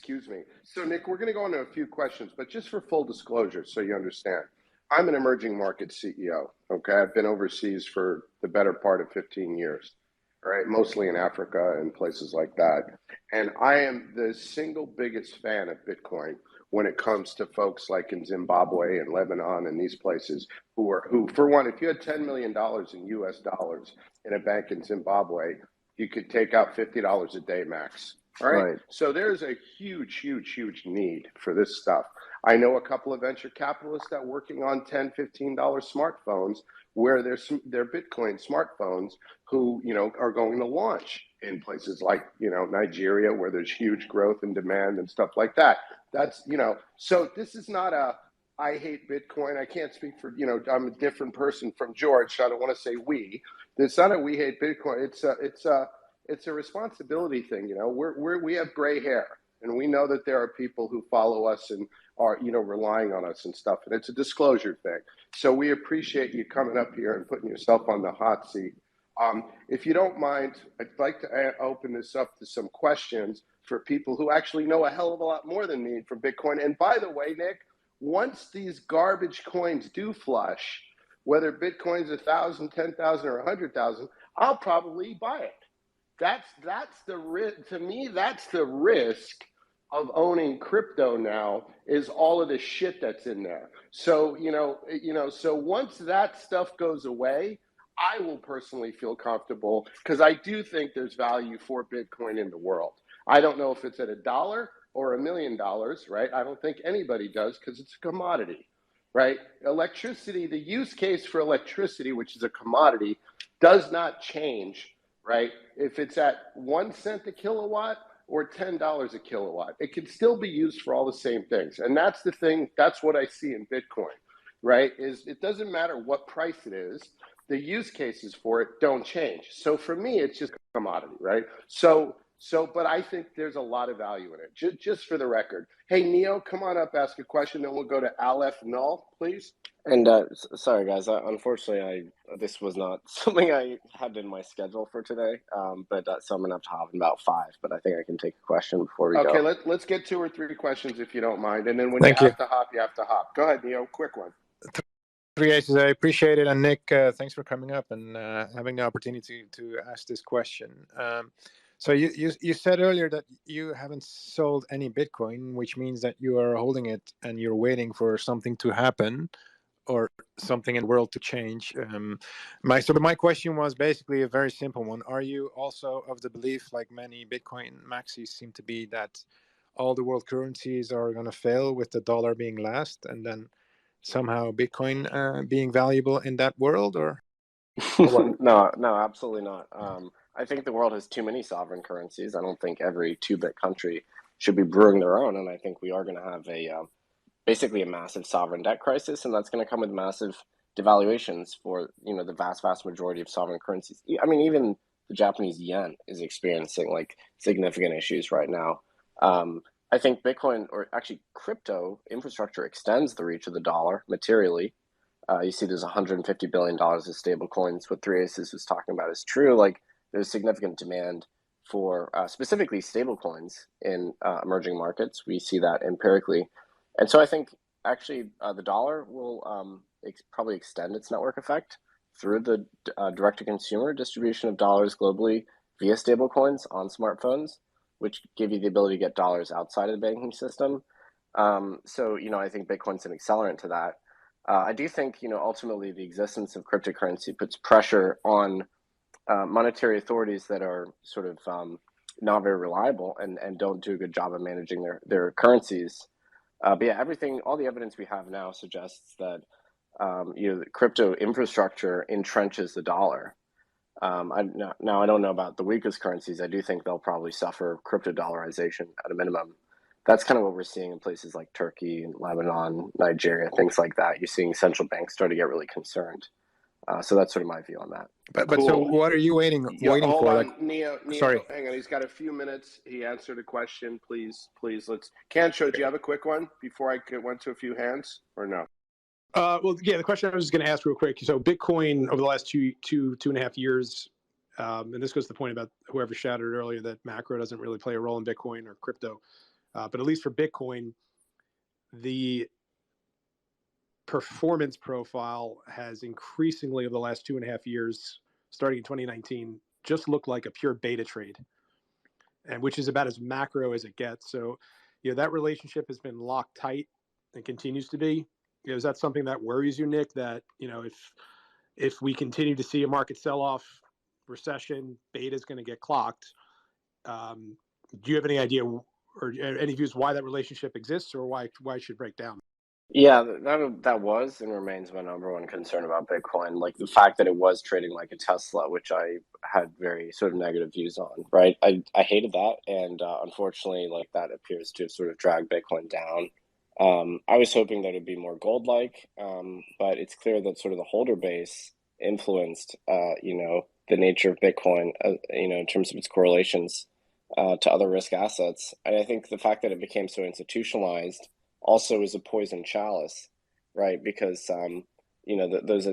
Excuse me. So, Nick, we're going to go into a few questions, but just for full disclosure, so you understand, I'm an emerging market CEO. Okay, I've been overseas for the better part of 15 years, right? Mostly in Africa and places like that. And I am the single biggest fan of Bitcoin when it comes to folks like in Zimbabwe and Lebanon and these places who, for one, if you had $10 million in US dollars in a bank in Zimbabwe, you could take out $50 a day max. All right. Right. So there's a huge need for this stuff. I know a couple of venture capitalists that are working on $10, $15 smartphones where they're Bitcoin smartphones who, are going to launch in places like, Nigeria, where there's huge growth and demand and stuff like that. That's, so this is not I hate Bitcoin. I can't speak for, I'm a different person from George, so I don't want to say we. It's not a we hate Bitcoin. It's a responsibility thing. We have gray hair, and we know that there are people who follow us and are, relying on us and stuff. And it's a disclosure thing. So we appreciate you coming up here and putting yourself on the hot seat. If you don't mind, I'd like to open this up to some questions for people who actually know a hell of a lot more than me from Bitcoin. And by the way, Nick, once these garbage coins do flush, whether Bitcoin's 1,000, 10,000, or 100,000, I'll probably buy it. That's the risk. To me, that's the risk of owning crypto now, is all of the shit that's in there. So, so once that stuff goes away, I will personally feel comfortable, because I do think there's value for Bitcoin in the world. I don't know if it's at $1 or $1 million, right? I don't think anybody does, because it's a commodity, right? Electricity, the use case for electricity, which is a commodity, does not change, right? If it's at 1 cent a kilowatt or $10 a kilowatt, it can still be used for all the same things. And that's the thing, that's what I see in Bitcoin, right? Is it doesn't matter what price it is, the use cases for it don't change. So for me, it's just a commodity, right? But I think there's a lot of value in it. Just for the record. Hey, Neo, come on up, ask a question, then we'll go to Aleph Null, please. And sorry, guys. Unfortunately, this was not something I had in my schedule for today. But so I'm gonna have to hop in about 5. But I think I can take a question before we go. Okay, let's get 2 or 3 questions if you don't mind, and then when you have to hop, you have to hop. Go ahead, Neo. Quick one. 3 Aces, I appreciate it, and Nick, thanks for coming up and having the opportunity to ask this question. So you said earlier that you haven't sold any Bitcoin, which means that you are holding it and you're waiting for something to happen or something in the world to change. My question was basically a very simple one. Are you also of the belief, like many Bitcoin maxis seem to be, that all the world currencies are going to fail with the dollar being last, and then somehow Bitcoin being valuable in that world, or what? No, absolutely not. I think the world has too many sovereign currencies. I don't think every 2-bit country should be brewing their own, and I think we are going to have basically a massive sovereign debt crisis, and that's going to come with massive devaluations for the vast majority of sovereign currencies. I mean, even the Japanese yen is experiencing like significant issues right now. I think Bitcoin, or actually crypto infrastructure, extends the reach of the dollar materially. You see there's $150 billion of stable coins. What 3 Aces was talking about is true. Like, there's significant demand for specifically stable coins in emerging markets. We see that empirically. And so I think actually the dollar will probably extend its network effect through the direct-to-consumer distribution of dollars globally via stable coins on smartphones, which give you the ability to get dollars outside of the banking system. So, I think Bitcoin's an accelerant to that. I do think, ultimately the existence of cryptocurrency puts pressure on monetary authorities that are sort of not very reliable and don't do a good job of managing their currencies. But yeah, all the evidence we have now suggests that, the crypto infrastructure entrenches the dollar. I don't know about the weakest currencies. I do think they'll probably suffer crypto dollarization at a minimum. That's kind of what we're seeing in places like Turkey, Lebanon, Nigeria, things like that. You're seeing central banks start to get really concerned. So that's sort of my view on that. But cool. So what are you waiting hold for? On. Neo, sorry. Hang on. He's got a few minutes. He answered a question. Please, let's. Kantro, do you have a quick one before I went to a few hands, or no? Well, yeah, the question I was just going to ask real quick. So Bitcoin over the last two and a half years, and this goes to the point about whoever shouted earlier that macro doesn't really play a role in Bitcoin or crypto. But at least for Bitcoin, the performance profile has increasingly over the last 2.5 years, starting in 2019, just looked like a pure beta trade, and which is about as macro as it gets. So, that relationship has been locked tight and continues to be. Is that something that worries you, Nic? That if we continue to see a market sell-off, recession, beta is going to get clocked. Do you have any idea or any views why that relationship exists, or why it should break down? Yeah, that was and remains my number one concern about Bitcoin. Like the fact that it was trading like a Tesla, which I had very sort of negative views on, right? I hated that. And unfortunately, like that appears to have sort of dragged Bitcoin down. I was hoping that it'd be more gold-like, but it's clear that sort of the holder base influenced, the nature of Bitcoin, in terms of its correlations to other risk assets. And I think the fact that it became so institutionalized also is a poison chalice, right? Because those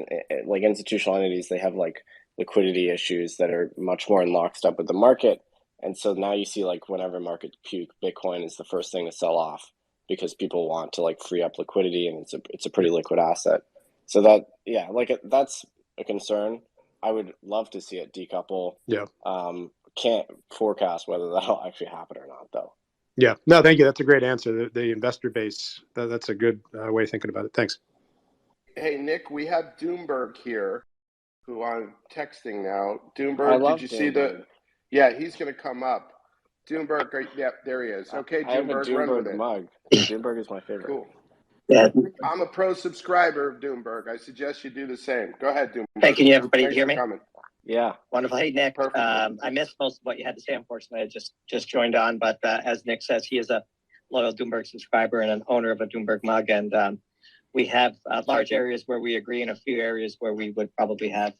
like institutional entities, they have like liquidity issues that are much more in lockstep with the market, and so now you see like whenever market puke, Bitcoin is the first thing to sell off because people want to like free up liquidity, and it's a pretty liquid asset. So that's a concern. I would love to see it decouple. Yeah. Can't forecast whether that'll actually happen or not, though. Yeah, no, thank you. That's a great answer. The investor base, that's a good way of thinking about it. Thanks. Hey, Nic, we have Doomberg here, who I'm texting now. I Doomberg, love did you see Doomberg. Yeah, he's going to come up. Doomberg, yeah, there he is. Okay, I have a Doomberg, run with Doomberg it. mug. Doomberg is my favorite. Cool. Yeah. I'm a pro subscriber of Doomberg. I suggest you do the same. Go ahead, Doomberg. Hey, can you everybody Thanks hear for me? coming. Yeah. Wonderful. Hey, Nic. Perfect. I missed most of what you had to say. Unfortunately, I just joined on. But as Nic says, he is a loyal Doomberg subscriber and an owner of a Doomberg mug. And we have large areas where we agree and a few areas where we would probably have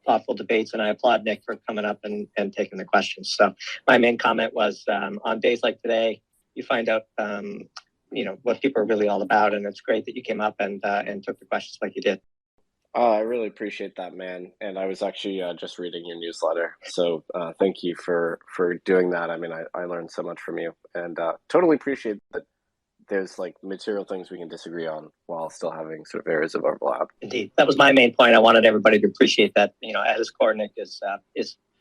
thoughtful debates. And I applaud Nic for coming up and taking the questions. So my main comment was on days like today, you find out what people are really all about. And it's great that you came up and took the questions like you did. Oh, I really appreciate that, man. And I was actually just reading your newsletter. So thank you for doing that. I mean, I learned so much from you, and totally appreciate that there's like material things we can disagree on while still having sort of areas of overlap. Indeed. That was my main point. I wanted everybody to appreciate that, at his core, Nic is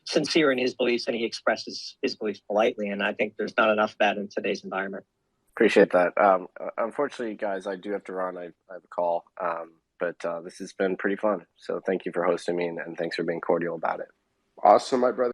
sincere in his beliefs, and he expresses his beliefs politely. And I think there's not enough of that in today's environment. Appreciate that. Unfortunately, guys, I do have to run. I have a call. But this has been pretty fun. So thank you for hosting me, and thanks for being cordial about it. Awesome, my brother.